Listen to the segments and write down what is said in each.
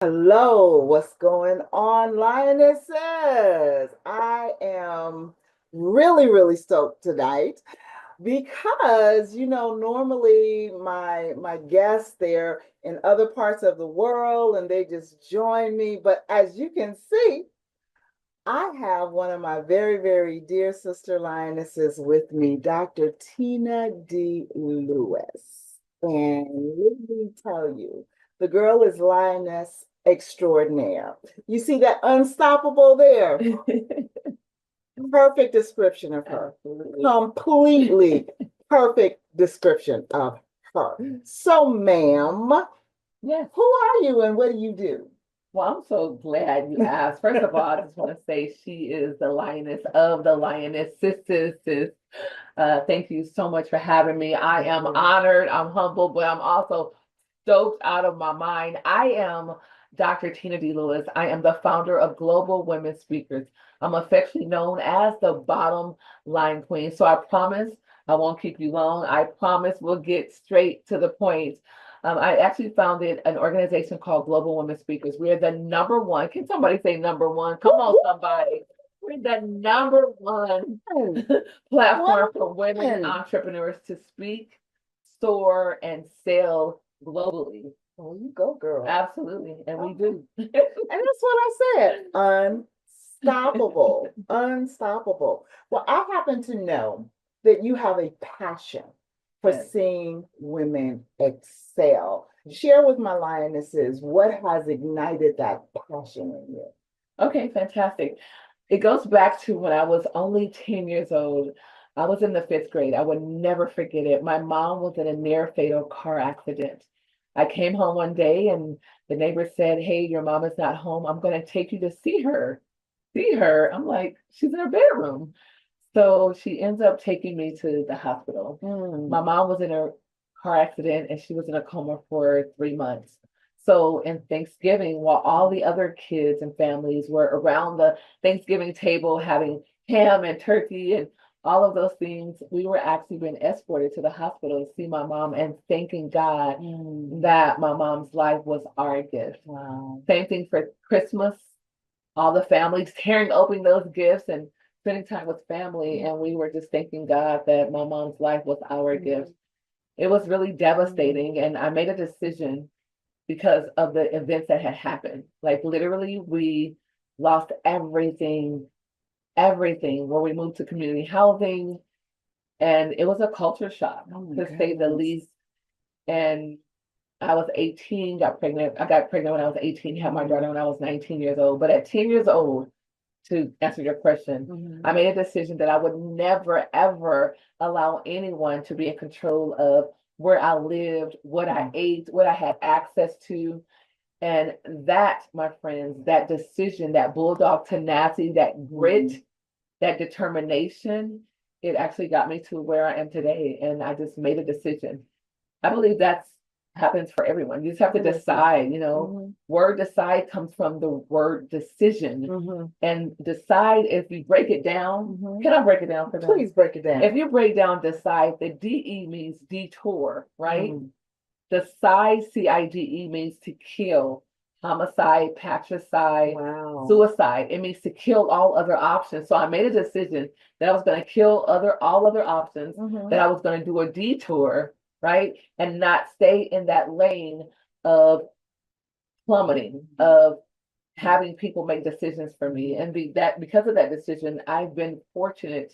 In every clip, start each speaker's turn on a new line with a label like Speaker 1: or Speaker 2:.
Speaker 1: Hello, what's going on, Lionesses? I am really stoked tonight because normally my guests they're in other parts of the world and they just join me, but as you can see, I have one of my very dear sister lionesses with me, Dr. Tina D. Lewis. And let me tell you, the girl is lioness extraordinaire. You see that unstoppable there? Perfect description of her. Absolutely. Completely perfect description of her. So, ma'am,
Speaker 2: Yes.
Speaker 1: who are you and what do you do?
Speaker 2: Well, I'm so glad you asked. First of all, I just want to say she is the lioness of the lionesses. Thank you so much for having me. I am honored, I'm humbled, but I'm also stoked out of my mind. I am Dr. Tina D. Lewis. I am the founder of Global Women Speakers. I'm affectionately known as the bottom line queen. So I promise I won't keep you long. I promise we'll get straight to the point. I actually founded an organization called Global Women Speakers. We're the number one. Can somebody say number one? Come on, somebody. We're the number one platform for women entrepreneurs to speak, soar, and sell globally.
Speaker 1: Oh, you go, girl.
Speaker 2: Absolutely. And we do.
Speaker 1: And that's what I said. Unstoppable. Unstoppable. Well, I happen to know that you have a passion for
Speaker 2: Yes.
Speaker 1: seeing women excel. Share with my lionesses what has ignited that passion in you.
Speaker 2: Okay, fantastic. It goes back to when I was only 10 years old. I was in the fifth grade. I would never forget it. My mom was in a near fatal car accident. I came home one day and the neighbor said, "Hey, your mom is not home. I'm going to take you to see her." See her. I'm like, she's in her bedroom. So she ends up taking me to the hospital. My mom was in a car accident and she was in a coma for 3 months. So in Thanksgiving, while all the other kids and families were around the Thanksgiving table having ham and turkey and all of those things, we were actually being escorted to the hospital to see my mom and thanking God that my mom's life was our gift.
Speaker 1: Wow.
Speaker 2: Same thing for Christmas, all the families tearing open those gifts and spending time with family. And we were just thanking God that my mom's life was our gift. It was really devastating. And I made a decision because of the events that had happened. Like literally, we lost everything where we moved to community housing. And it was a culture shock, to say the least. And I was 18, got pregnant. I got pregnant when I was 18, had my daughter when I was 19 years old. But at 10 years old, to answer your question, I made a decision that I would never, ever allow anyone to be in control of where I lived, what I ate, what I had access to. And that, my friends, that decision, that bulldog tenacity, that grit, that determination, it actually got me to where I am today. And I just made a decision. I believe that's happens for everyone. You just have to decide, word decide comes from the word decision. And decide, if you break it down, can I break it down for them?
Speaker 1: Please break it down.
Speaker 2: If you break down decide, the DE means detour, right? Decide, CIDE, means to kill. Homicide, patricide, suicide. It means to kill all other options. So I made a decision that I was going to kill all other options, that I was going to do a detour, right? And not stay in that lane of plummeting, of having people make decisions for me. And because of that decision, I've been fortunate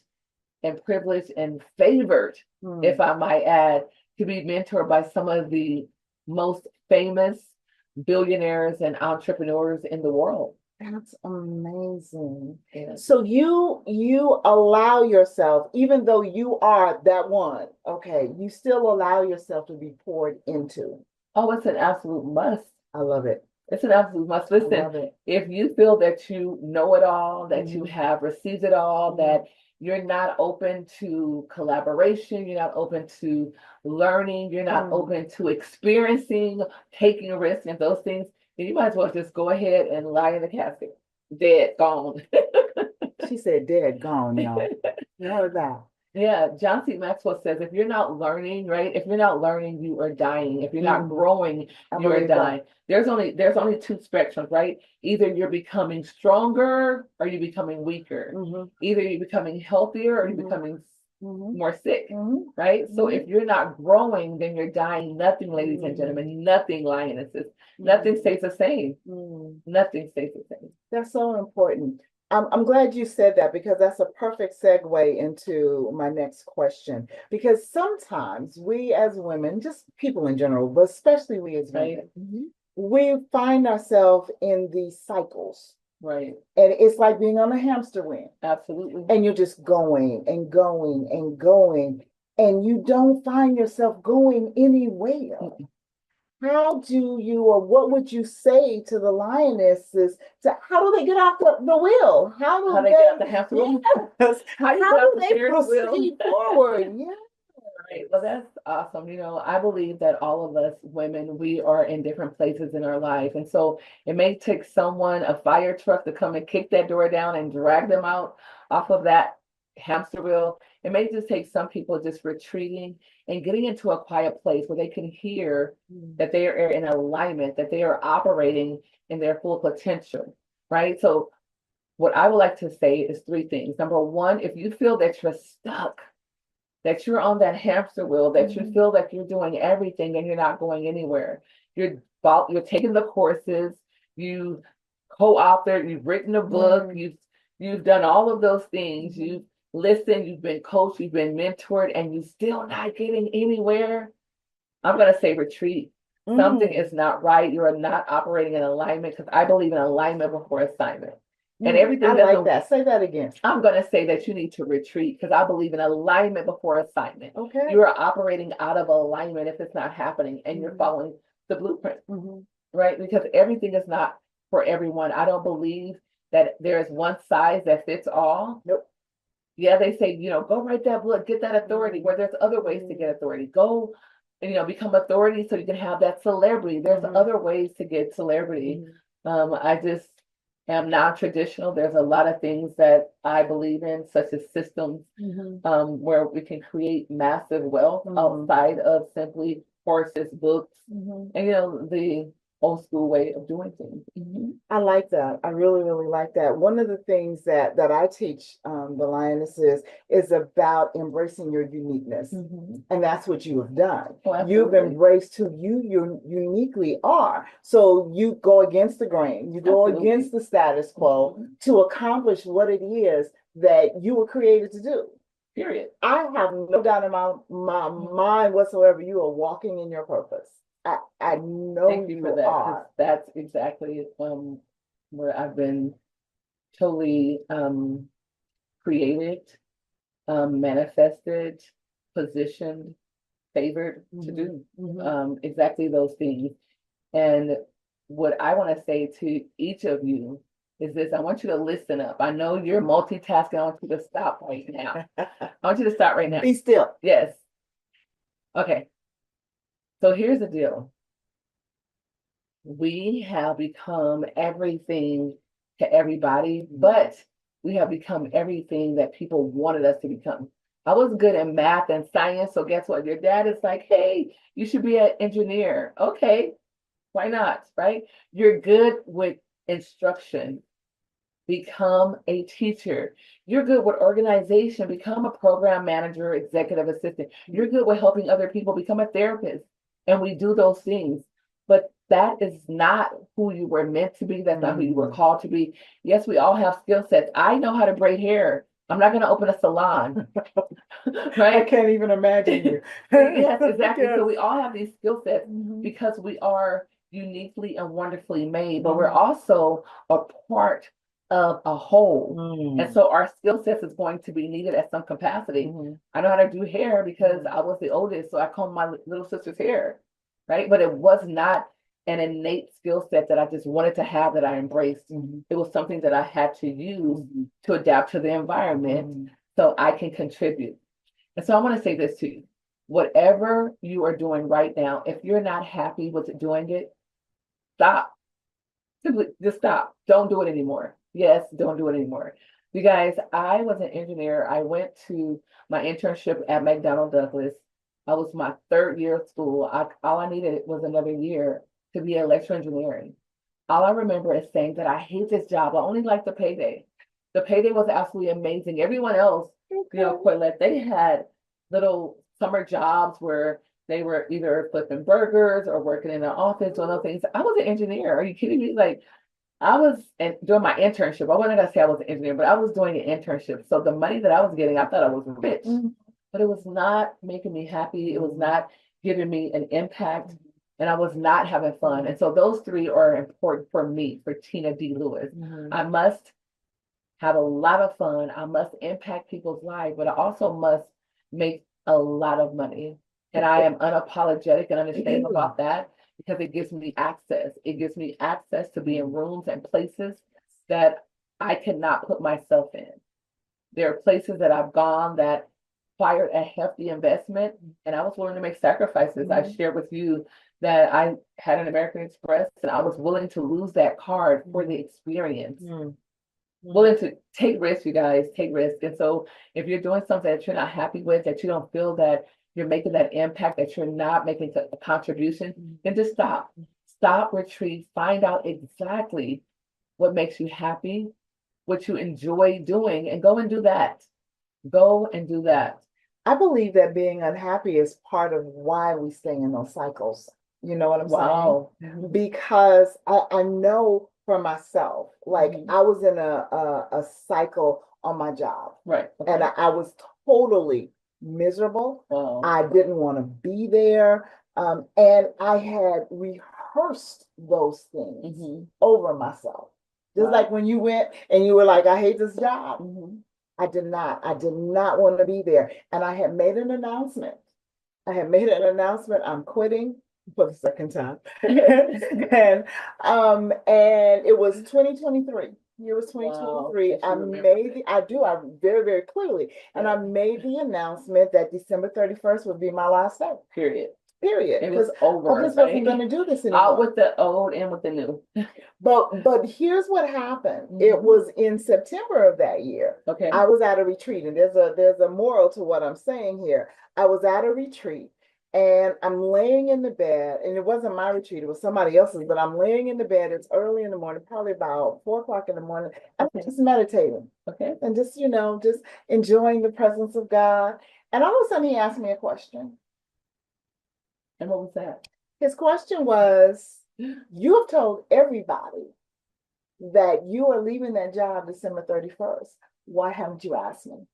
Speaker 2: and privileged and favored, if I might add, to be mentored by some of the most famous billionaires and entrepreneurs in the world.
Speaker 1: That's amazing. Yeah. So you allow yourself, even though you are that one, okay, you still allow yourself to be poured into.
Speaker 2: Oh, it's an absolute must.
Speaker 1: I love it.
Speaker 2: It's an absolute must. Listen, if you feel that you know it all, that you have received it all, that you're not open to collaboration, you're not open to learning, you're not open to experiencing, taking a risk and those things, then you might as well just go ahead and lie in the casket. Dead, gone.
Speaker 1: She said dead, gone, y'all. You heard that.
Speaker 2: Yeah, John C. Maxwell says if you're not learning, right? If you're not learning, you are dying. If you're not
Speaker 1: Mhm.
Speaker 2: growing,
Speaker 1: I
Speaker 2: you are
Speaker 1: believe that.
Speaker 2: dying. There's only two spectrums, right? Either you're becoming stronger or you're becoming weaker.
Speaker 1: Hmm.
Speaker 2: Either you're becoming healthier or you're
Speaker 1: Hmm.
Speaker 2: becoming
Speaker 1: Hmm.
Speaker 2: more sick,
Speaker 1: Hmm.
Speaker 2: right? So
Speaker 1: Hmm.
Speaker 2: if you're not growing, then you're dying. Nothing, ladies and
Speaker 1: Hmm.
Speaker 2: gentlemen, nothing, lionesses. Nothing
Speaker 1: Hmm.
Speaker 2: stays the same.
Speaker 1: Hmm.
Speaker 2: Nothing stays the same.
Speaker 1: That's so important. I'm glad you said that because that's a perfect segue into my next question. Because sometimes we as women, just people in general, but especially we as
Speaker 2: Right?
Speaker 1: women, we find ourselves in these cycles.
Speaker 2: Right.
Speaker 1: And it's like being on a hamster wheel.
Speaker 2: Absolutely.
Speaker 1: And you're just going and going and going, and you don't find yourself going anywhere. How do you, or what would you say to the lionesses to how do they get off the wheel? How
Speaker 2: How
Speaker 1: do
Speaker 2: they get off the hamster wheel?
Speaker 1: yes,
Speaker 2: How you
Speaker 1: how
Speaker 2: get off
Speaker 1: do
Speaker 2: the
Speaker 1: they
Speaker 2: Ferris wheel?
Speaker 1: proceed forward? Yeah.
Speaker 2: Right. Well, that's awesome. I believe that all of us women, we are in different places in our life. And so it may take someone, a fire truck, to come and kick that door down and drag them out off of that hamster wheel. It may just take some people just retreating and getting into a quiet place where they can hear that they are in alignment, that they are operating in their full potential. Right. So what I would like to say is three things. Number one, if you feel that you're stuck, that you're on that hamster wheel, that you feel like you're doing everything and you're not going anywhere. You're taking the courses, you co-authored, you've written a book, you've done all of those things, you've listened, you've been coached, you've been mentored, and you're still not getting anywhere. I'm gonna say retreat. Something
Speaker 1: Mm.
Speaker 2: is not right. You are not operating in alignment because I believe in alignment before assignment. And
Speaker 1: I
Speaker 2: everything
Speaker 1: like
Speaker 2: doesn't
Speaker 1: that. Say that again.
Speaker 2: I'm going to say that you need to retreat because I believe in alignment before assignment.
Speaker 1: Okay.
Speaker 2: You are operating out of alignment if it's not happening and you're following the blueprint,
Speaker 1: Mm-hmm.
Speaker 2: right? Because everything is not for everyone. I don't believe that there is one size that fits all.
Speaker 1: Nope.
Speaker 2: Yeah, they say, go write that book, get that authority, where there's other ways to get authority. Go and, become authority so you can have that celebrity. There's other ways to get celebrity. I just am non-traditional. There's a lot of things that I believe in, such as systems, where we can create massive wealth outside of simply courses, books, and the old school way of doing things.
Speaker 1: I like that. I really, really like that. One of the things that I teach the lionesses is about embracing your uniqueness, and that's what you have done.
Speaker 2: Oh,
Speaker 1: You've
Speaker 2: absolutely.
Speaker 1: embraced who you uniquely are. So you go against the grain. You go
Speaker 2: Absolutely.
Speaker 1: against the status quo to accomplish what it is that you were created to do.
Speaker 2: Period.
Speaker 1: I have no doubt in my mind whatsoever. You are walking in your purpose. I know
Speaker 2: Thank you for that, because
Speaker 1: are.
Speaker 2: that's exactly where I've been totally created, manifested, positioned, favored to do exactly those things. And what I want to say to each of you is this: I want you to listen up. I know you're multitasking. I want you to stop right now. I want you to stop right now.
Speaker 1: Be still.
Speaker 2: Yes. Okay. So here's the deal. We have become everything to everybody, but we have become everything that people wanted us to become. I was good in math and science, so guess what? Your dad is like, hey, you should be an engineer. Okay, why not? Right? You're good with instruction. Become a teacher. You're good with organization. Become a program manager, executive assistant. You're good with helping other people. Become a therapist. And we do those things. But that is not who you were meant to be. That's not who you were called to be. Yes, we all have skill sets. I know how to braid hair. I'm not going to open a salon. Right?
Speaker 1: I can't even imagine you.
Speaker 2: Yes, exactly.
Speaker 1: Yes.
Speaker 2: So we all have these skill sets because we are uniquely and wonderfully made, but we're also a part of a whole. And so our skill sets is going to be needed at some capacity. I know how to do hair because I was the oldest, so I combed my little sister's hair, right? But it was not an innate skill set that I just wanted to have that I embraced. It was something that I had to use to adapt to the environment so I can contribute. And so I want to say this to you. Whatever you are doing right now, if you're not happy with doing it, stop. Simply just stop. Don't do it anymore. Yes, don't do it anymore. You guys, I was an engineer. I went to my internship at McDonnell Douglas. I was my third year of school. All I needed was another year to be electrical engineering. All I remember is saying that I hate this job. I only like the payday. The payday was absolutely amazing. Everyone else,
Speaker 1: Okay.
Speaker 2: Corlette, they had little summer jobs where they were either flipping burgers or working in an office, one of those things. I was an engineer. Are you kidding me? Like I was doing my internship. I wasn't gonna say I was an engineer, but I was doing an internship. So the money that I was getting, I thought I was rich,
Speaker 1: Mhm.
Speaker 2: but it was not making me happy. It was not giving me an impact, and I was not having fun. And so those three are important for me, for Tina D. Lewis.
Speaker 1: Mhm.
Speaker 2: I must have a lot of fun. I must impact people's lives, but I also must make a lot of money. And I am unapologetic and unashamed about that because it gives me access. It gives me access to be in rooms and places that I cannot put myself in. There are places that I've gone that required a hefty investment, and I was willing to make sacrifices. I shared with you that I had an American Express, and I was willing to lose that card for the experience. Willing to take risks, you guys, take risks. And so if you're doing something that you're not happy with, that you don't feel that you're making that impact, that you're not making a contribution, then just stop. Stop, retreat, find out exactly what makes you happy, what you enjoy doing, and go and do that. Go and do that.
Speaker 1: I believe that being unhappy is part of why we stay in those cycles. You know what I'm
Speaker 2: Wow.
Speaker 1: saying? Because I know for myself, like I was in a cycle on my job,
Speaker 2: Right.
Speaker 1: and I was totally miserable.
Speaker 2: Wow.
Speaker 1: I didn't want to be there. And I had rehearsed those things over myself. Just like when you went and you were like, I hate this job. I did not. I did not want to be there. And I had made an announcement. I had made an announcement. I'm quitting for the second time. And it was 2023. It was 2023.
Speaker 2: Wow.
Speaker 1: I very, very clearly. And I made the announcement that December 31st would be my last day.
Speaker 2: Period.
Speaker 1: Period.
Speaker 2: It was
Speaker 1: Because
Speaker 2: over.
Speaker 1: I just wasn't going to do this anymore.
Speaker 2: Out with the old and with the new.
Speaker 1: But here's what happened. It was in September of that year.
Speaker 2: Okay.
Speaker 1: I was at a retreat, and there's a moral to what I'm saying here. I was at a retreat, and I'm laying in the bed, and it wasn't my retreat, it was somebody else's, but I'm laying in the bed. It's early in the morning, probably about 4 o'clock in the morning. I'm just meditating. Okay. And just, just enjoying the presence of God. And all of a sudden he asked me a question.
Speaker 2: And what was that?
Speaker 1: His question was, you have told everybody that you are leaving that job December 31st. Why haven't you asked me?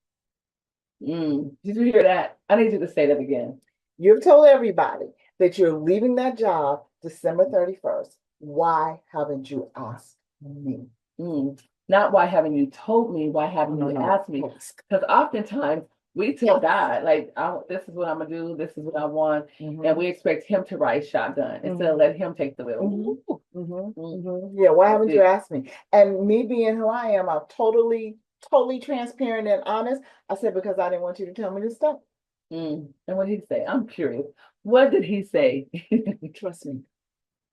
Speaker 2: Did you hear that? I need you to say that again.
Speaker 1: You've told everybody that you're leaving that job December 31st. Why haven't you asked me?
Speaker 2: Not why haven't you told me, why haven't you asked me? Because oftentimes we tell God, like, this is what I'm gonna do, this is what I want, and we expect him to ride shotgun instead of let him take the wheel.
Speaker 1: Yeah, why haven't you asked me? And me being who I am, I'm totally transparent and honest. I said, because I didn't want you to tell me this stuff.
Speaker 2: And what did he say? I'm curious. What did he say?
Speaker 1: Trust me.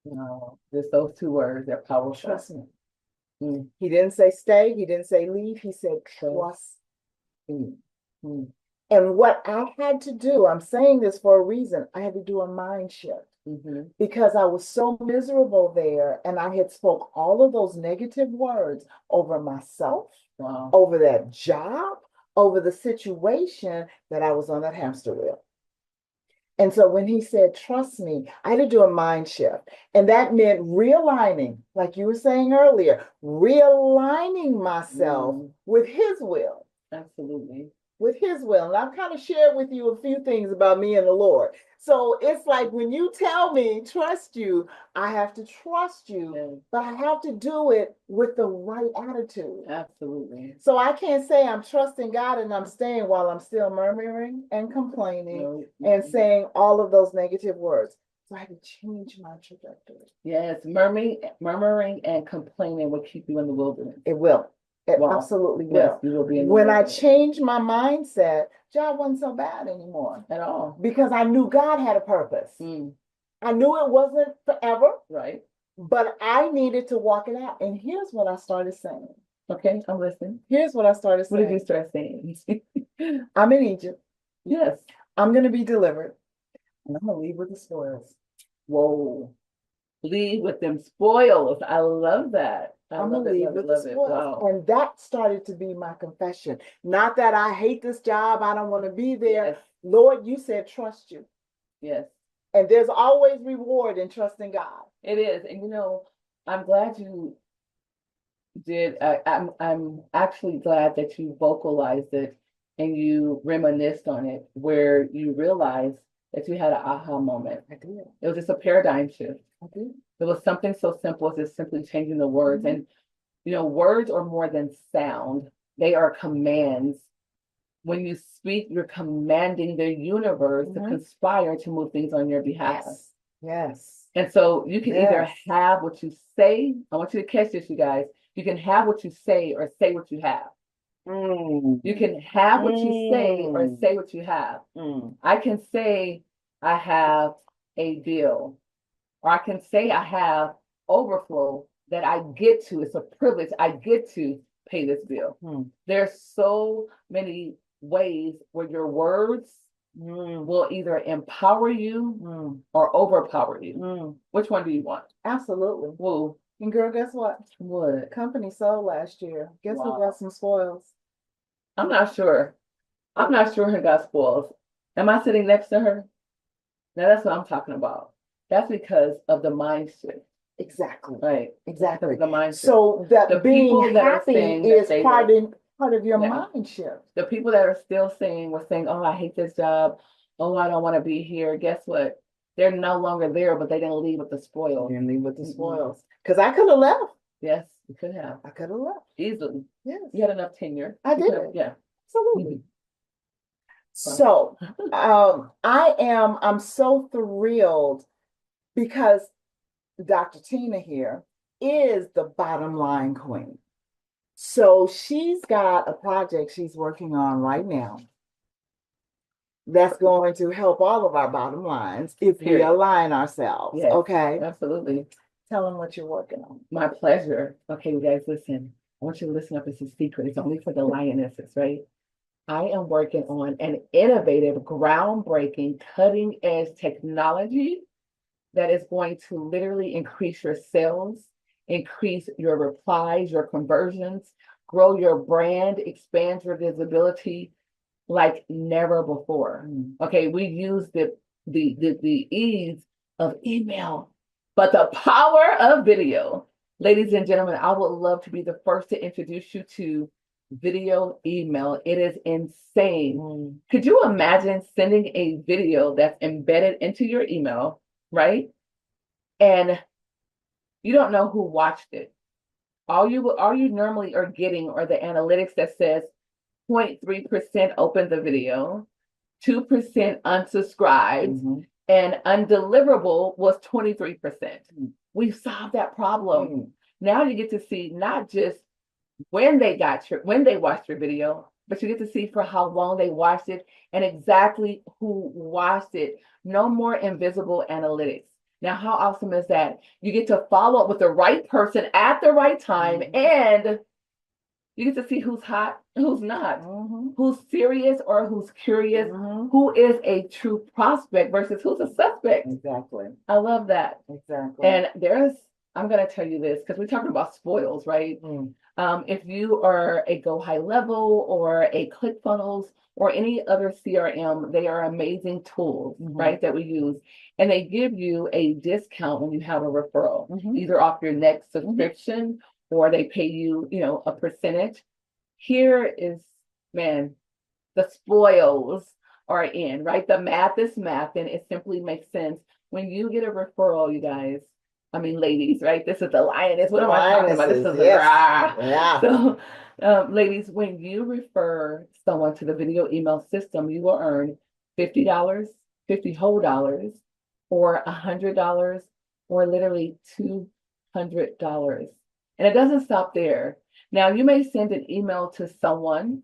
Speaker 2: No, just those two words, they're powerful.
Speaker 1: Trust me. He didn't say stay. He didn't say leave. He said trust me. And what I had to do, I'm saying this for a reason, I had to do a mind shift. Because I was so miserable there, and I had spoke all of those negative words over myself, over that job, over the situation that I was on that hamster wheel. And so when he said, trust me, I had to do a mind shift. And that meant realigning, like you were saying earlier, realigning myself with his will. Absolutely. With his will. And I've kind of shared with you a few things about me and the Lord. So it's like when you tell me, trust you, I have to trust you, but I have to do it with the right attitude. Absolutely. So I can't say I'm trusting God and I'm staying while I'm still murmuring and complaining and saying all of those negative words. So I had to change my trajectory. Yes, murmuring and complaining will keep you in the wilderness. It will. It absolutely will. Yes, you will be when I changed my mindset, job wasn't so bad anymore at all because I knew God had a purpose. I knew it wasn't forever, right? But I needed to walk it out. And here's what I started saying.
Speaker 2: Okay, I'm listening.
Speaker 1: Here's what I started
Speaker 2: What did you
Speaker 1: saying.
Speaker 2: start saying?
Speaker 1: I'm in Egypt.
Speaker 2: Yes.
Speaker 1: I'm going to be delivered. And I'm going to leave with the spoils.
Speaker 2: Whoa. Leave with them spoils. I love that. I
Speaker 1: I'm
Speaker 2: love
Speaker 1: gonna
Speaker 2: it,
Speaker 1: leave
Speaker 2: love it,
Speaker 1: with the
Speaker 2: love it.
Speaker 1: spoils.
Speaker 2: Wow.
Speaker 1: And that started to be my confession. Not that I hate this job, I don't want to be there.
Speaker 2: Yes.
Speaker 1: Lord, you said trust you.
Speaker 2: Yes.
Speaker 1: And there's always reward in trusting God.
Speaker 2: It is. And you know, I'm glad you did. I'm actually glad that you vocalized it and you reminisced on it where you realized that you had an aha moment.
Speaker 1: I did.
Speaker 2: It was just a paradigm shift.
Speaker 1: I did.
Speaker 2: It was something so simple as just simply changing the words.
Speaker 1: Mhm.
Speaker 2: And you know, words are more than sound. They are commands. When you speak, you're commanding the universe to
Speaker 1: Mhm.
Speaker 2: conspire to move things on your behalf.
Speaker 1: Yes. Yes.
Speaker 2: And so you can either
Speaker 1: Yes.
Speaker 2: have what you say. I want you to catch this, you guys. You can have what you say or say what you have.
Speaker 1: Mm.
Speaker 2: You can have what you say or
Speaker 1: Mm.
Speaker 2: say what you have.
Speaker 1: Mm.
Speaker 2: I can say I have a bill, or I can say I have overflow that I get to. It's a privilege. I get to pay this bill.
Speaker 1: Mm.
Speaker 2: There's so many ways where your words
Speaker 1: Mm.
Speaker 2: will either empower you
Speaker 1: Mm.
Speaker 2: or overpower you.
Speaker 1: Mm.
Speaker 2: Which one do you want?
Speaker 1: Absolutely.
Speaker 2: Whoa.
Speaker 1: And girl, guess what?
Speaker 2: What?
Speaker 1: Company sold last year. Guess who
Speaker 2: Wow.
Speaker 1: got some spoils?
Speaker 2: I'm not sure. I'm not sure who got spoiled. Am I sitting next to her? Now that's what I'm talking about. That's because of the mind shift,
Speaker 1: Exactly.
Speaker 2: right?
Speaker 1: Exactly.
Speaker 2: The mind shift.
Speaker 1: So that
Speaker 2: The
Speaker 1: being
Speaker 2: people that are
Speaker 1: happy
Speaker 2: saying that
Speaker 1: is
Speaker 2: they
Speaker 1: part
Speaker 2: will,
Speaker 1: of your
Speaker 2: yeah.
Speaker 1: mind shift.
Speaker 2: The people that are still saying, were saying, oh, I hate this job. Oh, I don't want to be here. Guess what? They're no longer there, but they didn't leave with the spoils.
Speaker 1: And leave with the
Speaker 2: Mm-mm.
Speaker 1: spoils. Because I could have left.
Speaker 2: Yes, you could have.
Speaker 1: I could have left.
Speaker 2: Easily.
Speaker 1: Yes.
Speaker 2: You had enough tenure.
Speaker 1: I
Speaker 2: You
Speaker 1: did.
Speaker 2: could've- Yeah.
Speaker 1: Absolutely.
Speaker 2: Mhm.
Speaker 1: So I'm so thrilled because Dr. Tina here is the bottom line queen. So she's got a project she's working on right now that's going to help all of our bottom lines if we
Speaker 2: Period.
Speaker 1: align ourselves.
Speaker 2: Yes,
Speaker 1: Okay.
Speaker 2: absolutely.
Speaker 1: Tell them what you're working on.
Speaker 2: My pleasure. Okay, you guys, listen. I want you to listen up. It's a secret. It's only for the lionesses, right? I am working on an innovative, groundbreaking, cutting edge technology that is going to literally increase your sales, increase your replies, your conversions, grow your brand, expand your visibility like never before. Okay, we use the ease of email, but the power of video. Ladies and gentlemen, I would love to be the first to introduce you to video email. It is insane. Could you imagine sending a video that's embedded into your email, right? And you don't know who watched it. All you normally are getting are the analytics that says 0.3% opened the video, 2% unsubscribed, and undeliverable was 23%. We've solved that problem. Now you get to see not just when they watched your video, but you get to see for how long they watched it and exactly who watched it. No more invisible analytics. Now, how awesome is that? You get to follow up with the right person at the right time, and you get to see who's hot, who's not, who's serious or who's curious, who is a true prospect versus who's a suspect.
Speaker 1: Exactly.
Speaker 2: I love that.
Speaker 1: Exactly.
Speaker 2: And I'm going to tell you this because we're talking about spoils, right? If you are a Go High Level or a ClickFunnels or any other CRM, they are amazing tools, right, that we use. And they give you a discount when you have a referral, either off your next subscription or they pay you, a percentage. Here is, man, the spoils are in, right? The math is math, and it simply makes sense. When you get a referral, you guys, I mean, ladies, right? This is the lioness. What am I talking about? This is
Speaker 1: yeah.
Speaker 2: So, ladies, when you refer someone to the video email system, you will earn $50, 50 whole dollars, or $100, or literally $200. And it doesn't stop there. Now, you may send an email to someone,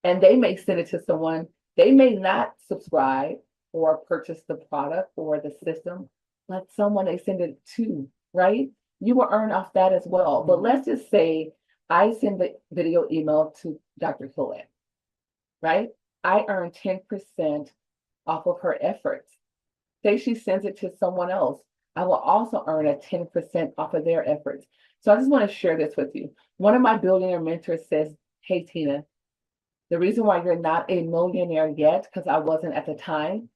Speaker 2: and they may send it to someone. They may not subscribe or purchase the product or the system, but someone they send it to, right? You will earn off that as well. But let's just say I send the video email to Dr. Colette, right? I earn 10% off of her efforts. Say she sends it to someone else, I will also earn a 10% off of their efforts. So I just want to share this with you. One of my billionaire mentors says, hey, Tina, the reason why you're not a millionaire yet, because I wasn't at the time,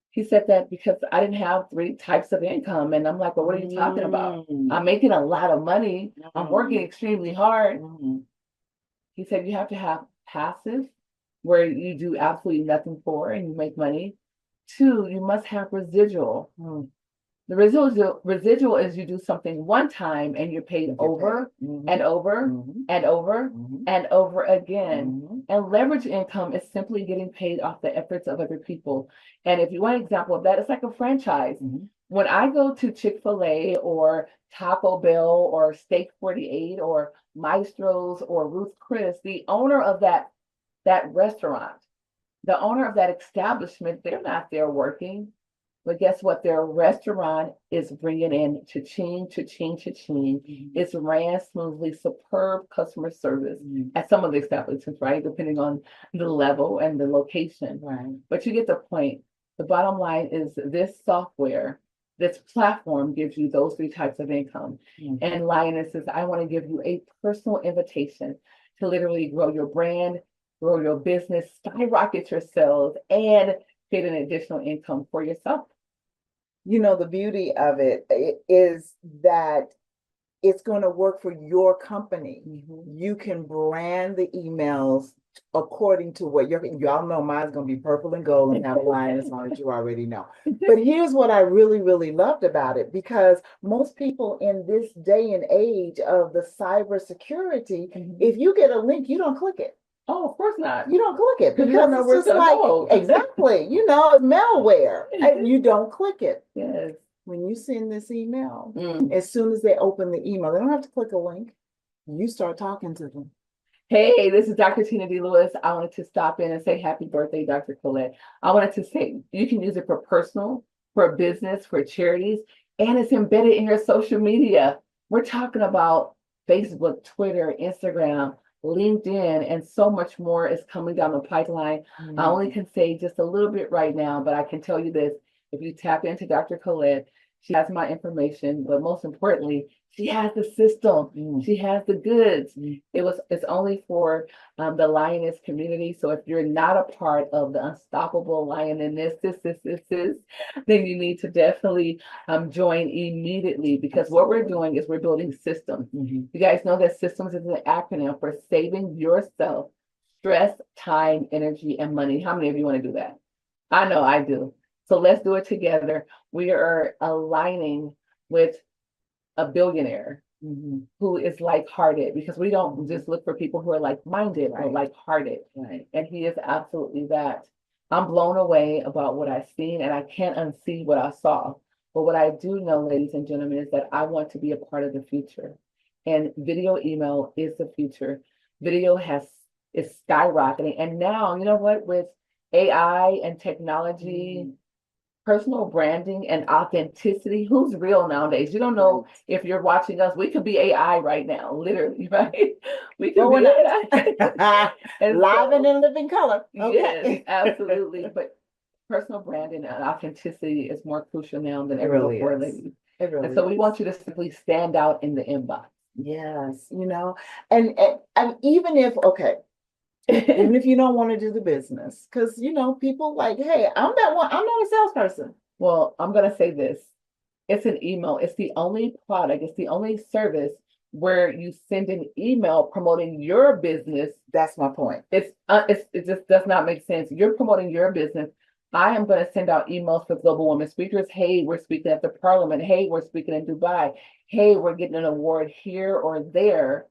Speaker 2: he said that because I didn't have three types of income. And I'm like, well, what are you talking about? I'm making a lot of money. I'm working extremely hard. He said you have to have passive, where you do absolutely nothing for and you make money. Two, you must have residual. The residual is you do something one time and you're paid over and over and over and over again. And leverage income is simply getting paid off the efforts of other people. And if you want an example of that, it's like a franchise. When I go to Chick-fil-A or Taco Bell or Steak 48 or Maestro's or Ruth Chris, the owner of that restaurant, the owner of that establishment, they're not there working. But guess what? Their restaurant is bringing in cha-ching, cha-ching, cha-ching. It's ran smoothly, superb customer service at some of the establishments, right? Depending on the level and the location.
Speaker 1: Right.
Speaker 2: But you get the point. The bottom line is this software, this platform gives you those three types of income. And Lionesses, I want to give you a personal invitation to literally grow your brand, grow your business, skyrocket your sales, and get an additional income for yourself.
Speaker 1: You know, the beauty of it is that it's going to work for your company. You can brand the emails according to what y'all know mine's going to be purple and gold and have a lioness on it, you already know. But here's what I really, really loved about it, because most people in this day and age of the cybersecurity, if you get a link, you don't click it.
Speaker 2: Oh, of course not.
Speaker 1: You don't click it
Speaker 2: because you don't know where
Speaker 1: it's
Speaker 2: it's
Speaker 1: just like,
Speaker 2: go.
Speaker 1: exactly, you know, it's malware and you don't click it.
Speaker 2: Yes.
Speaker 1: When you send this email, as soon as they open the email, they don't have to click a link. You start talking to them.
Speaker 2: Hey, this is Dr. Tina D. Lewis. I wanted to stop in and say happy birthday, Dr. Colette. I wanted to say you can use it for personal, for business, for charities, and it's embedded in your social media. We're talking about Facebook, Twitter, Instagram, LinkedIn, and so much more is coming down the pipeline. I only can say just a little bit right now, but I can tell you this. If you tap into Dr. Colette, she has my information, but most importantly, she has the system. She has the goods. It's only for the lioness community. So if you're not a part of the unstoppable lioness, then you need to definitely join immediately, because what we're doing is we're building systems. You guys know that systems is an acronym for saving yourself stress, time, energy, and money. How many of you want to do that? I know I do. So let's do it together. We are aligning with a billionaire who is like-hearted, because we don't just look for people who are like-minded, but like-hearted. And he is absolutely that. I'm blown away about what I've seen, and I can't unsee what I saw. But what I do know, ladies and gentlemen, is that I want to be a part of the future. And video email is the future. Video is skyrocketing. And now, you know what, with AI and technology, personal branding and authenticity, who's real nowadays? You don't know if you're watching us. We could be AI right now, literally, right? We could be AI.
Speaker 1: Live and in living color.
Speaker 2: Yes, absolutely. But personal branding and authenticity is more crucial now than ever before, ladies. And so we want you to simply stand out in the inbox.
Speaker 1: Yes, you know, and even if, even if you don't want to do the business, because, you know, people like, hey, I'm not a salesperson.
Speaker 2: Well, I'm going to say this. It's an email. It's the only product. It's the only service where you send an email promoting your business.
Speaker 1: That's my point.
Speaker 2: It just does not make sense. You're promoting your business. I am going to send out emails for global women speakers. Hey, we're speaking at the Parliament. Hey, we're speaking in Dubai. Hey, we're getting an award here or there.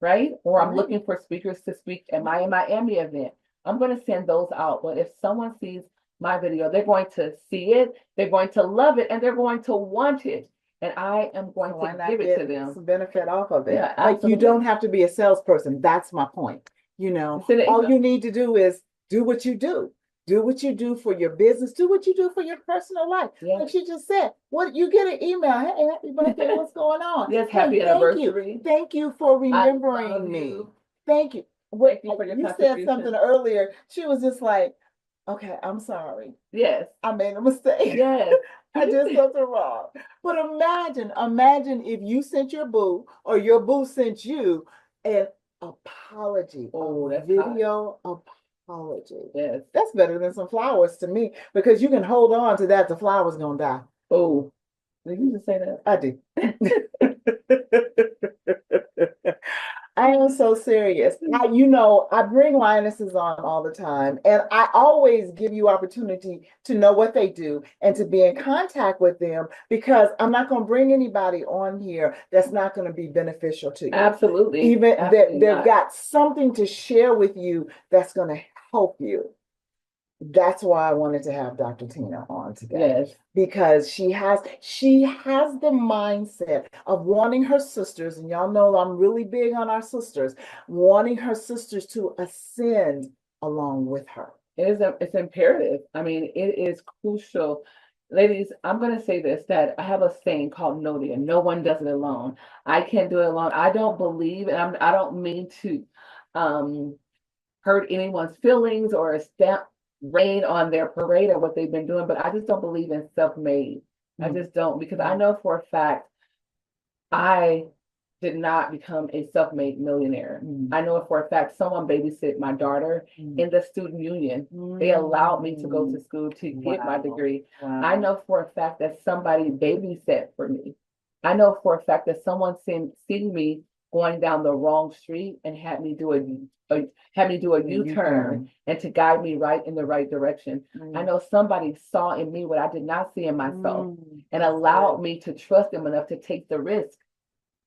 Speaker 2: Right? Or I'm looking for speakers to speak at my Miami event. I'm going to send those out. But if someone sees my video, they're going to see it, they're going to love it, and they're going to want it. And I am going to give it to them.
Speaker 1: Some benefit off of it.
Speaker 2: Yeah,
Speaker 1: like, you don't have to be a salesperson. That's my point. You know, all you need to do is do what you do. Do what you do for your business. Do what you do for your personal life.
Speaker 2: Yeah.
Speaker 1: Like she just said, what you get an email. Hey, happy birthday. What's going on?
Speaker 2: Yes,
Speaker 1: Hey,
Speaker 2: happy
Speaker 1: thank
Speaker 2: anniversary.
Speaker 1: you. Thank you for
Speaker 2: I
Speaker 1: remembering
Speaker 2: love
Speaker 1: me.
Speaker 2: you.
Speaker 1: Thank you.
Speaker 2: Thank you for your
Speaker 1: You said
Speaker 2: contribution.
Speaker 1: something earlier. She was just like, okay, I'm sorry.
Speaker 2: Yes.
Speaker 1: I made a mistake.
Speaker 2: Yes.
Speaker 1: I did something wrong. But imagine if you sent your boo or your boo sent you an apology,
Speaker 2: Oh,
Speaker 1: a
Speaker 2: that's
Speaker 1: video apology.
Speaker 2: Yes.
Speaker 1: That's better than some flowers to me because you can hold on to that. The flower's gonna die.
Speaker 2: Oh, did you just say that?
Speaker 1: I did. I am so serious. I bring lionesses on all the time, and I always give you opportunity to know what they do and to be in contact with them because I'm not going to bring anybody on here that's not going to be beneficial to you.
Speaker 2: Absolutely.
Speaker 1: Even
Speaker 2: Absolutely
Speaker 1: they've
Speaker 2: not.
Speaker 1: got something to share with you that's going to help you. That's why I wanted to have Dr. Tina on today.
Speaker 2: Yes.
Speaker 1: Because she has the mindset of wanting her sisters, and y'all know I'm really big on our sisters, wanting her sisters to ascend along with her.
Speaker 2: It's imperative. I mean, it is crucial. Ladies, I'm going to say this, that I have a saying called no one does it alone. I can't do it alone. I don't believe, and I don't mean to hurt anyone's feelings or stamp rain on their parade or what they've been doing, but I just don't believe in self-made. I just don't, because I know for a fact I did not become a self-made millionaire. I know for a fact someone babysit my daughter in the student union. They allowed me to go to school to get my degree. I know for a fact that somebody babysat for me. I know for a fact that someone seen me going down the wrong street and had me do a U-turn and to guide me right in the right direction. I know somebody saw in me what I did not see in myself and allowed me to trust them enough to take the risk.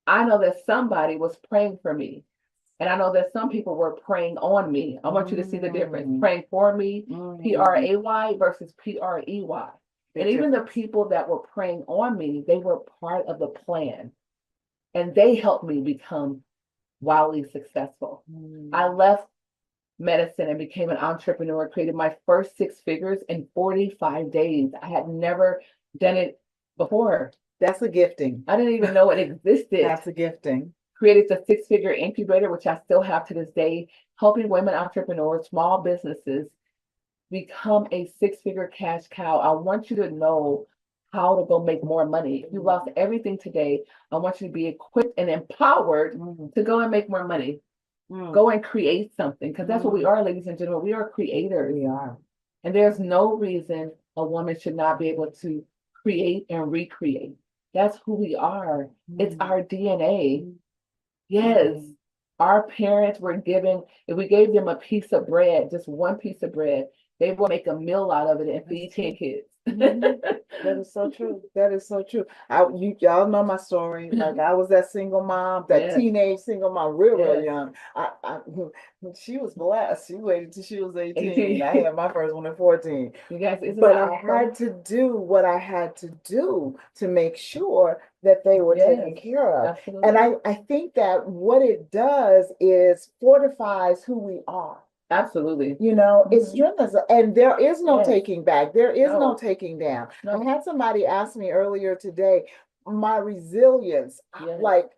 Speaker 2: I know that somebody was praying for me. And I know that some people were praying on me. I want you to see the difference. Praying for me, P-R-A-Y versus P-R-E-Y. And even the people that were praying on me, they were part of the plan. And they helped me become wildly successful. I left medicine and became an entrepreneur, created my first 6 figures in 45 days. I had never done it before.
Speaker 1: That's a gifting.
Speaker 2: I didn't even know it existed.
Speaker 1: That's a gifting.
Speaker 2: Created the 6-figure incubator, which I still have to this day, helping women entrepreneurs, small businesses become a 6-figure cash cow. I want you to know how to go make more money. If you lost everything today, I want you to be equipped and empowered to go and make more money. Go and create something, because that's what we are, ladies and gentlemen. We are creators.
Speaker 1: We are.
Speaker 2: And there's no reason a woman should not be able to create and recreate. That's who we are. It's our DNA. Yes. Our parents were given, if we gave them a piece of bread, just one piece of bread, they will make a meal out of it and feed 10 kids.
Speaker 1: That is so true. That is so true. Y'all know my story. Like I was that single mom, that teenage single mom, real young. She was blessed. She waited till she was 18. I had my first one at 14.
Speaker 2: You guys,
Speaker 1: but I had to do what I had to do to make sure that they were taken care of. Absolutely. And I think that what it does is fortifies who we are.
Speaker 2: Absolutely.
Speaker 1: It strengthens, and there is no taking back. There is no taking down. I had somebody ask me earlier today, my resilience, like,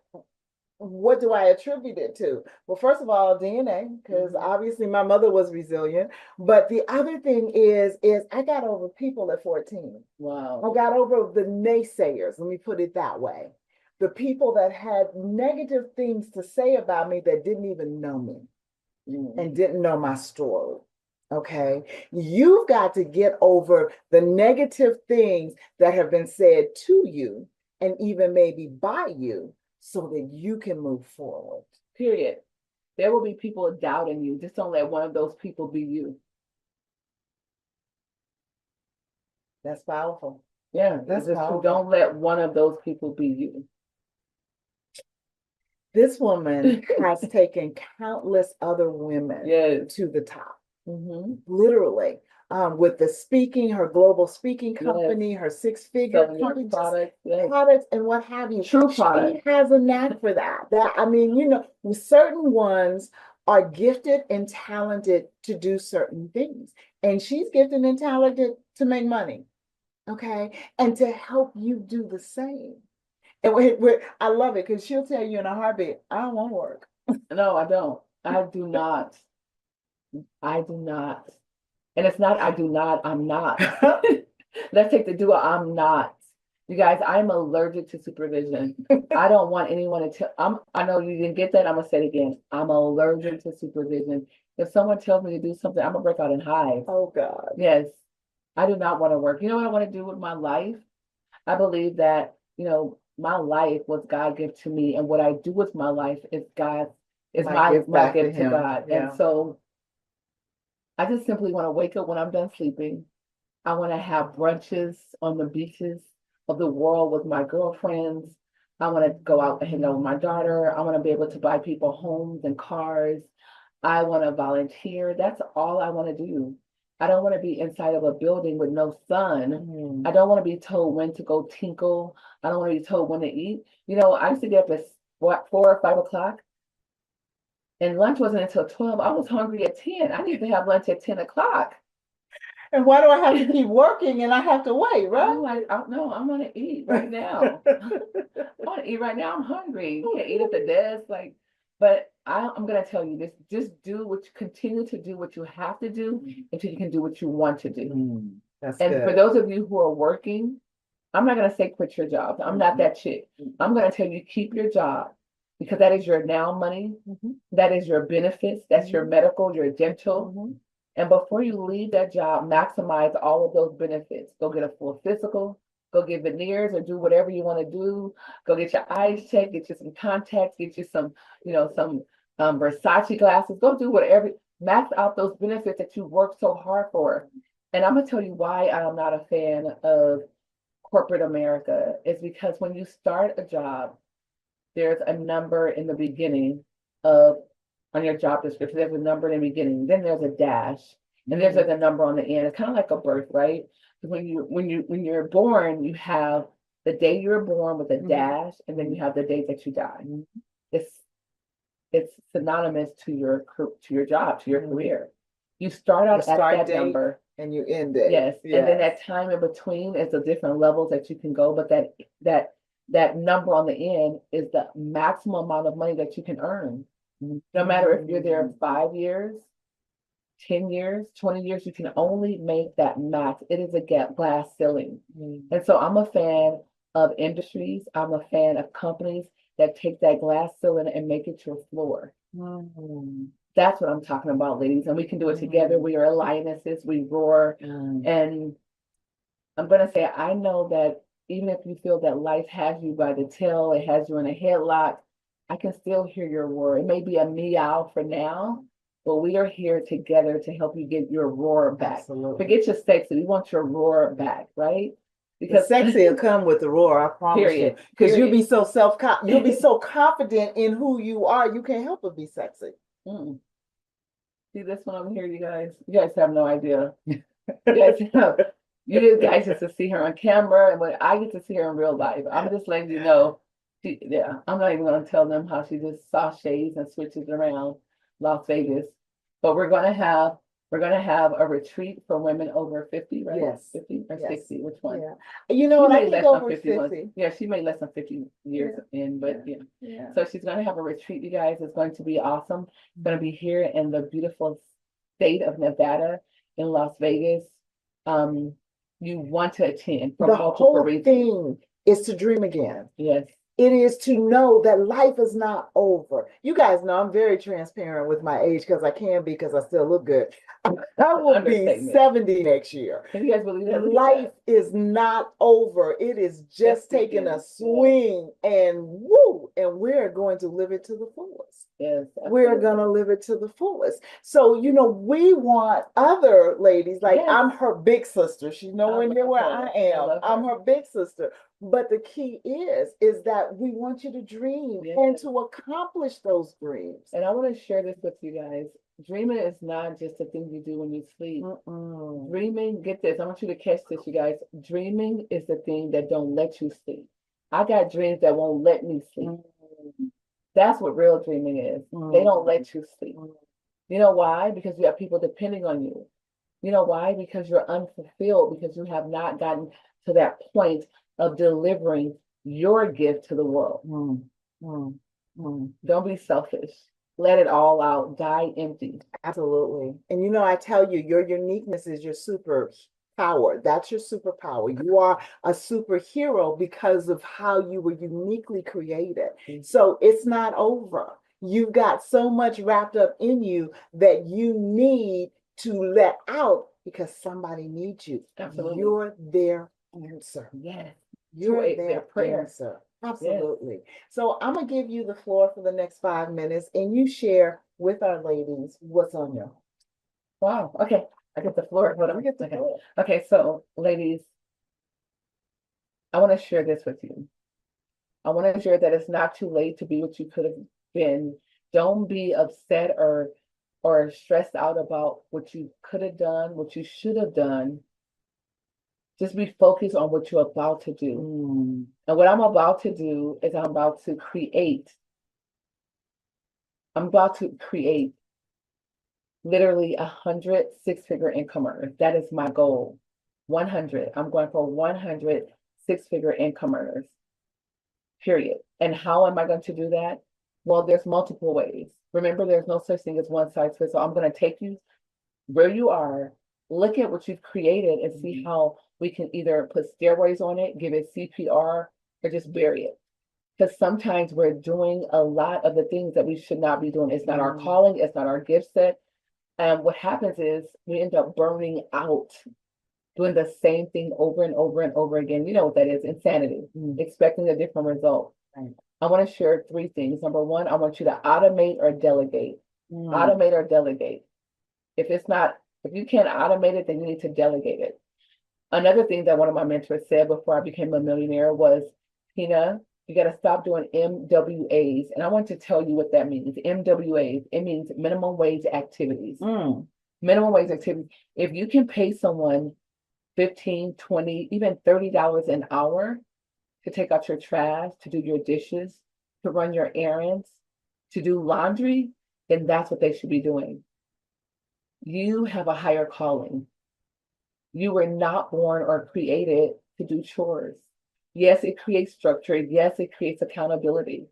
Speaker 1: what do I attribute it to? Well, first of all, DNA, because obviously my mother was resilient. But the other thing is I got over people at 14.
Speaker 2: Wow.
Speaker 1: I got over the naysayers. Let me put it that way. The people that had negative things to say about me that didn't even know me. And didn't know my story. Okay. You've got to get over the negative things that have been said to you and even maybe by you so that you can move forward.
Speaker 2: Period. There will be people doubting you. Just don't let one of those people be you.
Speaker 1: That's powerful.
Speaker 2: Yeah, that's powerful. Don't let one of those people be you.
Speaker 1: This woman has taken countless other women to the top, literally, with the speaking, her global speaking company, her 6-figure company, products and what have you.
Speaker 2: True product.
Speaker 1: She has a knack for that. Certain ones are gifted and talented to do certain things. and she's gifted and talented to make money. Okay. And to help you do the same. And I love it because she'll tell you in a heartbeat, I don't want to work.
Speaker 2: No, I don't. I do not. I do not. And it's not, I do not, I'm not. Let's take the duo, I'm not. You guys, I'm allergic to supervision. I don't want anyone to tell, I know you didn't get that. I'm gonna say it again. I'm allergic to supervision. If someone tells me to do something, I'm gonna break out in hives.
Speaker 1: Oh God.
Speaker 2: Yes. I do not want to work. You know what I want to do with my life? I believe that, my life was God given to me, and what I do with my life is my gift to God.
Speaker 1: Yeah.
Speaker 2: And so I just simply want to wake up when I'm done sleeping. I want to have brunches on the beaches of the world with my girlfriends. I want to go out and hang out with my daughter. I want to be able to buy people homes and cars. I want to volunteer. That's all I want to do. I don't want to be inside of a building with no sun. I don't want to be told when to go tinkle. I don't want to be told when to eat. I used to get up at 4 or 5 o'clock, and lunch wasn't until 12. I was hungry at 10. I need to have lunch at 10 o'clock.
Speaker 1: And why do I have to keep working and I have to wait, right?
Speaker 2: No, I'm gonna eat right now. I want to eat right now. I'm hungry. You can't eat at the desk, but I'm gonna tell you this: just continue to do what you have to do until you can do what you want to do.
Speaker 1: That's
Speaker 2: And
Speaker 1: good.
Speaker 2: for those of you who are working, I'm not gonna say quit your job. I'm not that chick. I'm gonna tell you keep your job because that is your now money. That is your benefits. That's your medical, your dental. And before you leave that job, maximize all of those benefits. Go get a full physical, go get veneers or do whatever you want to do. Go get your eyes checked, get you some contacts, get you some Versace glasses. Go do whatever, max out those benefits that you worked so hard for. And I'm going to tell you why I'm not a fan of corporate America is because when you start a job, there's a number in the beginning on your job description. There's a number in the beginning, then there's a dash, and there's like a number on the end. It's kind of like a birth, right? When you're born, you have the day you were born with a dash, and then you have the date that you die. It's synonymous to your job, to your career. You start out at that number
Speaker 1: and you end it.
Speaker 2: Yes. And then that time in between is the different levels that you can go, but that number on the end is the maximum amount of money that you can earn. No matter if you're there 5 years, 10 years, 20 years, you can only make that max. It is a glass ceiling. And so I'm a fan of industries. I'm a fan of companies that take that glass ceiling and make it your floor. That's what I'm talking about, ladies. And we can do it together. We are lionesses. We roar. And I'm going to say, I know that even if you feel that life has you by the tail, it has you in a headlock, I can still hear your roar. It may be a meow for now, but we are here together to help you get your roar back.
Speaker 1: Absolutely.
Speaker 2: Forget your sexy. We want your roar back, right?
Speaker 1: Because the sexy will come with the roar, I promise you. Because you'll be so you'll be so confident in who you are, you can't help but be sexy.
Speaker 2: See this one over here, you guys. You guys have no idea. You guys just to see her on camera, and when I get to see her in real life, I'm just letting you know. I'm not even going to tell them how she just sashays and switches around Las Vegas. But we're going to have a retreat for women over 50, right?
Speaker 1: Yes.
Speaker 2: 50 or 60, which one?
Speaker 1: Yeah. You know what? I think over 50.
Speaker 2: Yeah, she made less than 50 years in, but yeah. So she's going to have a retreat, you guys. It's going to be awesome. It's going to be here in the beautiful state of Nevada in Las Vegas. You want to attend for multiple reasons. The whole thing
Speaker 1: is to dream again.
Speaker 2: Yes.
Speaker 1: It is to know that life is not over. You guys know I'm very transparent with my age because I can be because I still look good. I will be 70 next year.
Speaker 2: Can you guys believe that?
Speaker 1: Life is not over. It is just taking a swing and woo, and we're going to live it to the fullest.
Speaker 2: Yes,
Speaker 1: we're going to live it to the fullest. So, we want other ladies, like I'm her big sister. She's nowhere near where I am. I'm her big sister. But the key is that we want you to dream and to accomplish those dreams.
Speaker 2: And I want to share this with you guys. Dreaming is not just a thing you do when you sleep. Dreaming, get this, I want you to catch this, you guys. Dreaming is the thing that don't let you sleep. I got dreams that won't let me sleep. That's what real dreaming is. They don't let you sleep. You know why? Because you have people depending on you. You know why? Because you're unfulfilled, because you have not gotten to that point of delivering your gift to the world.
Speaker 1: Mm, mm, mm.
Speaker 2: Don't be selfish. Let it all out. Die empty.
Speaker 1: Absolutely. And I tell you, your uniqueness is your superpower. That's your superpower. You are a superhero because of how you were uniquely created. So it's not over. You've got so much wrapped up in you that you need to let out because somebody needs you.
Speaker 2: Absolutely.
Speaker 1: You're their answer.
Speaker 2: Yes.
Speaker 1: You're
Speaker 2: their
Speaker 1: their
Speaker 2: prayer.
Speaker 1: answer.
Speaker 2: Yes.
Speaker 1: Absolutely. So I'm going to give you the floor for the next 5 minutes and you share with our ladies what's on your heart.
Speaker 2: Wow. Okay. I get the floor. Hold on.
Speaker 1: You get the
Speaker 2: Okay.
Speaker 1: floor.
Speaker 2: Okay. So, ladies, I want to share this with you. I want to share that it's not too late to be what you could have been. Don't be upset or stressed out about what you could have done, what you should have done. Just be focused on what you're about to do. And what I'm about to do is I'm about to create literally 100 six-figure income earners. That is my goal. 100. I'm going for 100 six-figure income earners. Period. And how am I going to do that? Well, there's multiple ways. Remember, there's no such thing as one size fits. So I'm going to take you where you are, look at what you've created, and see how we can either put steroids on it, give it CPR, or just bury it. Because sometimes we're doing a lot of the things that we should not be doing. It's not our calling, it's not our gift set. And what happens is we end up burning out, doing the same thing over and over and over again. You know what that is, insanity, expecting a different result. Right. I want to share 3 things. Number 1, I want you to automate or delegate. Automate or delegate. If you can't automate it, then you need to delegate it. Another thing that one of my mentors said before I became a millionaire was, Tina, you got to stop doing MWAs. And I want to tell you what that means. MWAs, it means minimum wage activities. Minimum wage activities. If you can pay someone $15, $20, even $30 an hour to take out your trash, to do your dishes, to run your errands, to do laundry, then that's what they should be doing. You have a higher calling. You were not born or created to do chores. Yes, it creates structure. Yes, it creates accountability.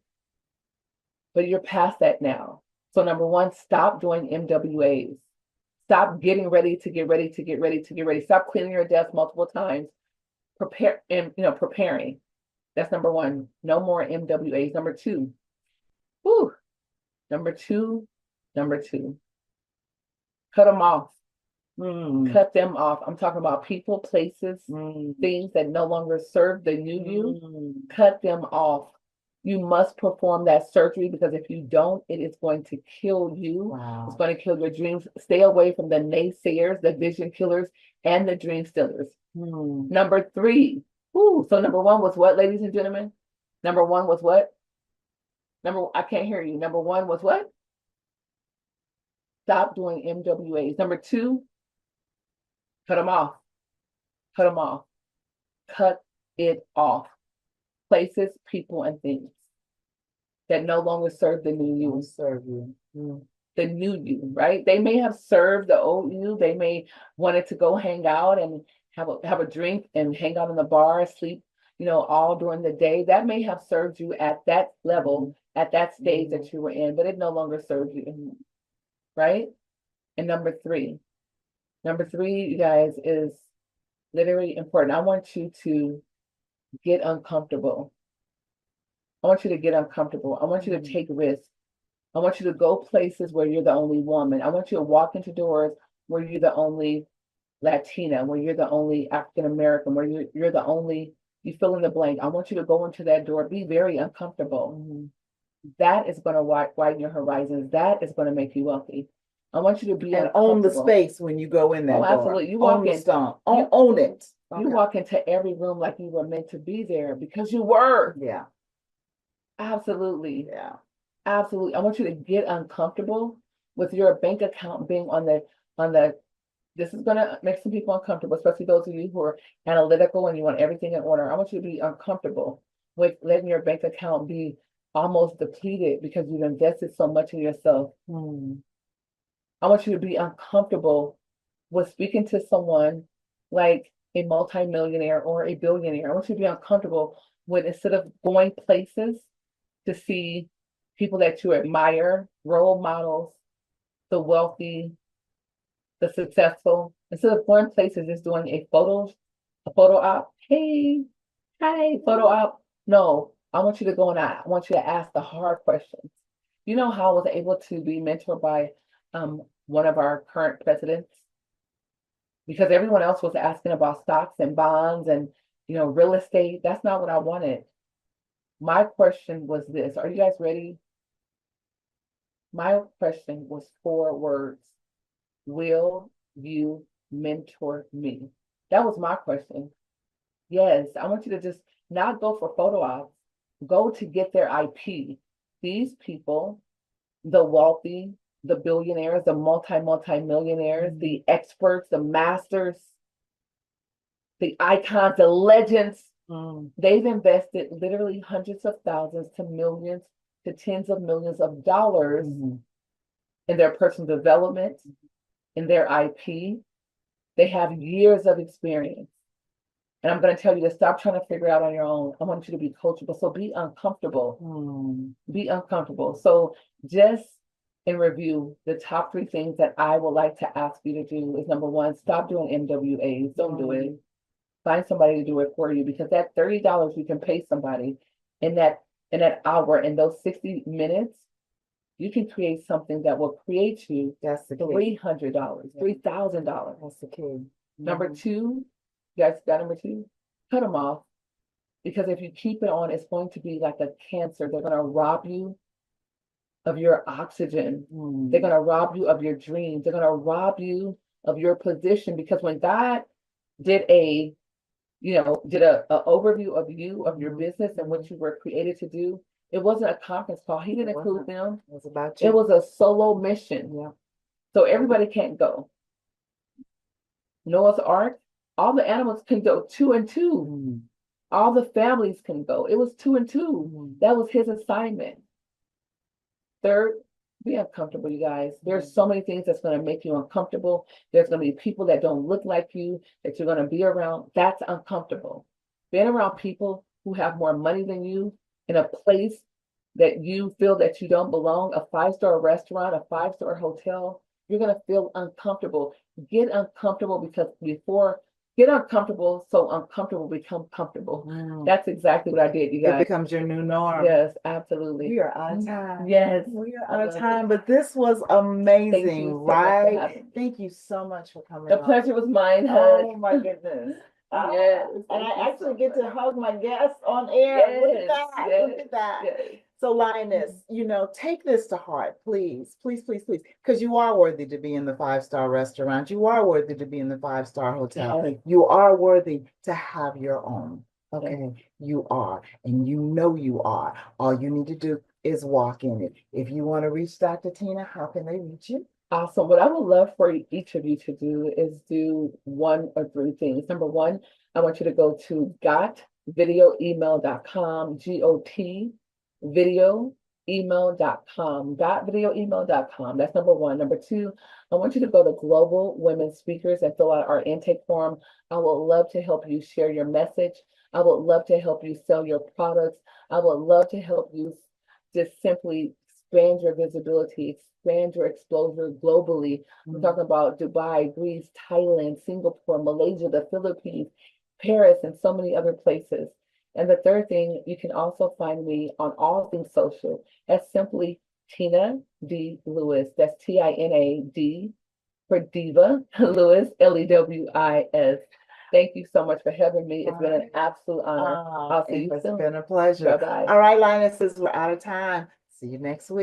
Speaker 2: But you're past that now. So number 1, stop doing MWAs. Stop getting ready to get ready to get ready to get ready. Stop cleaning your desk multiple times. Preparing. That's number 1. No more MWAs. Number 2. Number two. Cut them off. Cut them off. I'm talking about people, places, things that no longer serve the new you. Cut them off. You must perform that surgery because if you don't, it is going to kill you. Wow. It's going to kill your dreams. Stay away from the naysayers, the vision killers, and the dream stealers. Number 3. So number 1 was what, ladies and gentlemen? Number 1 was what? I can't hear you. Number 1 was what? Stop doing MWAs. Number 2, cut them off. Cut them off. Cut it off. Places, people, and things that no longer serve the new you. Serve you. The new you, right? They may have served the old you. They may wanted to go hang out and have a drink and hang out in the bar, sleep, all during the day. That may have served you at that level, at that stage that you were in, but it no longer serves you, right? And number 3, you guys, is literally important. I want you to get uncomfortable. I want you to take risks. I want you to go places where you're the only woman. I want you to walk into doors where you're the only Latina, where you're the only African American, where you're the only, you fill in the blank. I want you to go into that door, be very uncomfortable. That is going to widen your horizons. That is going to make you wealthy. I want you to be
Speaker 1: and own the space when you go in that door.
Speaker 2: Absolutely. You walk in,
Speaker 1: own it.
Speaker 2: You walk into every room like you were meant to be there because you were.
Speaker 1: Yeah.
Speaker 2: Absolutely.
Speaker 1: Yeah.
Speaker 2: Absolutely. I want you to get uncomfortable with your bank account being on the. This is going to make some people uncomfortable, especially those of you who are analytical and you want everything in order. I want you to be uncomfortable with letting your bank account be almost depleted because you've invested so much in yourself. I want you to be uncomfortable was speaking to someone like a multimillionaire or a billionaire. I want you to be uncomfortable when instead of going places to see people that you admire, role models, the wealthy, the successful, instead of going places just doing a photo op. Hey, hi, photo op. No, I want you to go and I want you to ask the hard questions. You know how I was able to be mentored by one of our current presidents? Because everyone else was asking about stocks and bonds and real estate. That's not what I wanted. My question was this. Are you guys ready? My question was 4 words. Will you mentor me? That was my question. Yes, I want you to just not go for photo ops, go to get their IP. These people, the wealthy, the billionaires, the multi-millionaires, the experts, the masters, the icons, the legends, they've invested literally hundreds of thousands to millions to tens of millions of dollars in their personal development, in their IP. They have years of experience. And I'm going to tell you to stop trying to figure it out on your own. I want you to be coachable. So be uncomfortable. Be uncomfortable. So just in review, the top 3 things that I would like to ask you to do is number 1, stop doing MWAs. Don't do it. Find somebody to do it for you, because that $30 you can pay somebody in that hour, in those 60 minutes, you can create something that will create you
Speaker 1: That's the key.
Speaker 2: $300, $3,000.
Speaker 1: That's the key.
Speaker 2: Number 2, you guys got number 2? Cut them off. Because if you keep it on, it's going to be like a cancer. They're going to rob you of your oxygen. They're going to rob you of your dreams. They're going to rob you of your position. Because when God did a overview of you, of your business and what you were created to do, it wasn't a conference call. He didn't include them.
Speaker 1: It was about you.
Speaker 2: It was a solo mission.
Speaker 1: Yeah.
Speaker 2: So everybody can't go. Noah's Ark, all the animals can go 2 and 2. All the families can go. It was 2 and 2. That was his assignment. Third, be uncomfortable, you guys. There's so many things that's going to make you uncomfortable. There's going to be people that don't look like you that you're going to be around. That's uncomfortable. Being around people who have more money than you in a place that you feel that you don't belong, a 5-star restaurant, a 5-star hotel, you're going to feel uncomfortable. Get uncomfortable, because get uncomfortable so uncomfortable become comfortable. That's exactly what I did, you guys.
Speaker 1: It becomes your new norm.
Speaker 2: Yes, absolutely.
Speaker 1: We are out of time.
Speaker 2: Yes.
Speaker 1: We are out of time, but this was amazing, right? Thank you so much for coming.
Speaker 2: The pleasure was mine,
Speaker 1: Oh my goodness.
Speaker 2: Yes.
Speaker 1: And I actually get to hug my guests on air. Look at that. Look at that. So Lioness, take this to heart, please, please, please, please, because you are worthy to be in the 5-star restaurant. You are worthy to be in the 5-star hotel. You are worthy to have your own. Okay, you are, and you are. All you need to do is walk in it. If you want to reach Dr. Tina, how can they reach you?
Speaker 2: Awesome. What I would love for each of you to do is do 1 or 3 things. Number 1, I want you to go to gotvideoemail.com, GOTvideoemail.com, gotvideoemail.com. That's number 1. Number 2, I want you to go to Global Women Speakers and fill out our intake form. I would love to help you share your message. I would love to help you sell your products. I would love to help you just simply expand your visibility, expand your exposure globally. I'm talking about Dubai, Greece, Thailand, Singapore, Malaysia, the Philippines, Paris, and so many other places. And the third thing, you can also find me on all things social as simply Tina D. Lewis. That's TINAD for Diva, Lewis, LEWIS. Thank you so much for having me. It's been an absolute honor. I'll see you soon.
Speaker 1: It's been a pleasure.
Speaker 2: Bye-bye.
Speaker 1: All right, Lionesses, we're out of time. See you next week.